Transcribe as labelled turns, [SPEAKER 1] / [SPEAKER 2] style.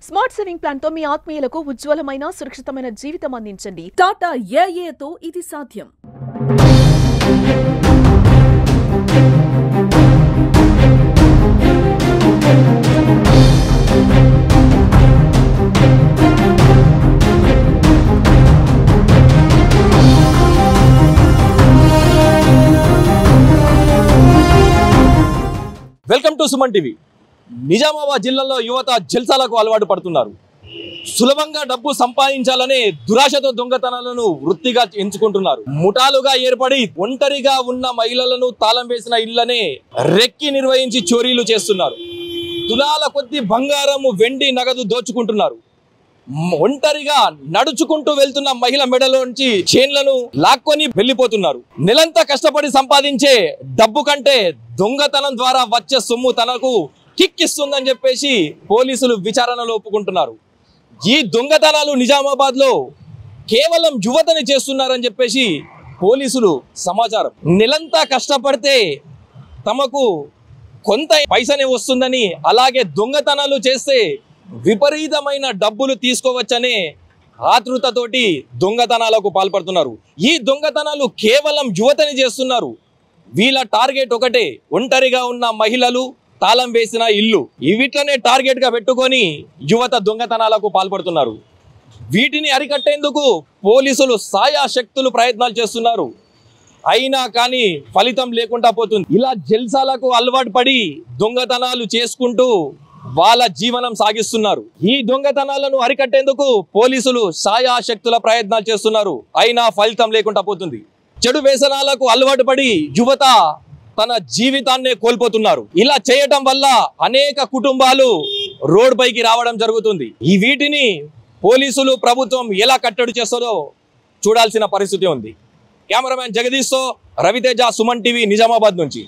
[SPEAKER 1] Smart saving plan తో మీ ఆత్మీయులకు ఉజ్వలమైన సురక్షితమైన జీవితం అందించండి. టాటా ఏఏతో ఇది సాధ్యం.
[SPEAKER 2] Welcome to Suman TV. Nizamabad జిల్లాలో యువత జల్సాలకు అలవాటు పడుతున్నారు. సులభంగా డబ్బు సంపాదించాలనే దురాశతో దొంగతనాలను వృత్తిగా ఎంచుకుంటున్నారు. ముఠాలుగా ఏర్పడి ఒంటరిగా ఉన్న మహిళలను తాళం వేసిన ఇళ్లనే రెక్కి నిర్వహించి చోరీలు చేస్తున్నారు. తులాల కొద్ది బంగారము, వెండి, నగదు దోచుకుంటున్నారు. ఒంటరిగా నడుచుకుంటూ వెళ్తున్న మహిళ మెడలోంచి చైన్లను లాక్కొని వెళ్లిపోతున్నారు. నెలంతా కష్టపడి సంపాదించే డబ్బు కంటే దొంగతనం ద్వారా వచ్చే సొమ్ము తనకు కిక్కిస్తుందని చెప్పేసి పోలీసులు విచారణలో ఒప్పుకుంటున్నారు. ఈ దొంగతనాలు నిజామాబాద్ లో కేవలం యువతని చేస్తున్నారని చెప్పేసి పోలీసులు సమాచారం. నెలంతా కష్టపడితే తమకు కొంత పైసనే వస్తుందని, అలాగే దొంగతనాలు చేస్తే విపరీతమైన డబ్బులు తీసుకోవచ్చనే ఆతృతతోటి దొంగతనాలకు పాల్పడుతున్నారు. ఈ దొంగతనాలు కేవలం యువతని చేస్తున్నారు. వీళ్ళ టార్గెట్ ఒకటే, ఒంటరిగా ఉన్న మహిళలు, తాళం వేసిన ఇల్లు. వీటిలోనే టార్గెట్ గా పెట్టుకొని యువత దొంగతనాలకు పాల్పడుతున్నారు. వీటిని అరికట్టేందుకు పోలీసులు సాయశక్తులు ప్రయత్నాలు చేస్తున్నారు. అయినా కానీ ఫలితం లేకుండా పోతుంది. ఇలా జల్సాలకు అలవాటు పడి దొంగతనాలు చేసుకుంటూ వాళ్ళ జీవనం సాగిస్తున్నారు. ఈ దొంగతనాలను అరికట్టేందుకు పోలీసులు సాయశక్తుల ప్రయత్నాలు చేస్తున్నారు. అయినా ఫలితం లేకుండా పోతుంది. చెడు వ్యసనాలకు అలవాటు పడి యువత తన జీవితాన్నే కోల్పోతున్నారు. ఇలా చేయటం వల్ల అనేక కుటుంబాలు రోడ్ పైకి రావడం జరుగుతుంది. ఈ వీటిని పోలీసులు, ప్రభుత్వం ఎలా కట్టడి చేస్తుందో చూడాల్సిన పరిస్థితి ఉంది. కెమెరామెన్ జగదీష్తో రవితేజ, సుమన్ టీవీ, నిజామాబాద్ నుంచి.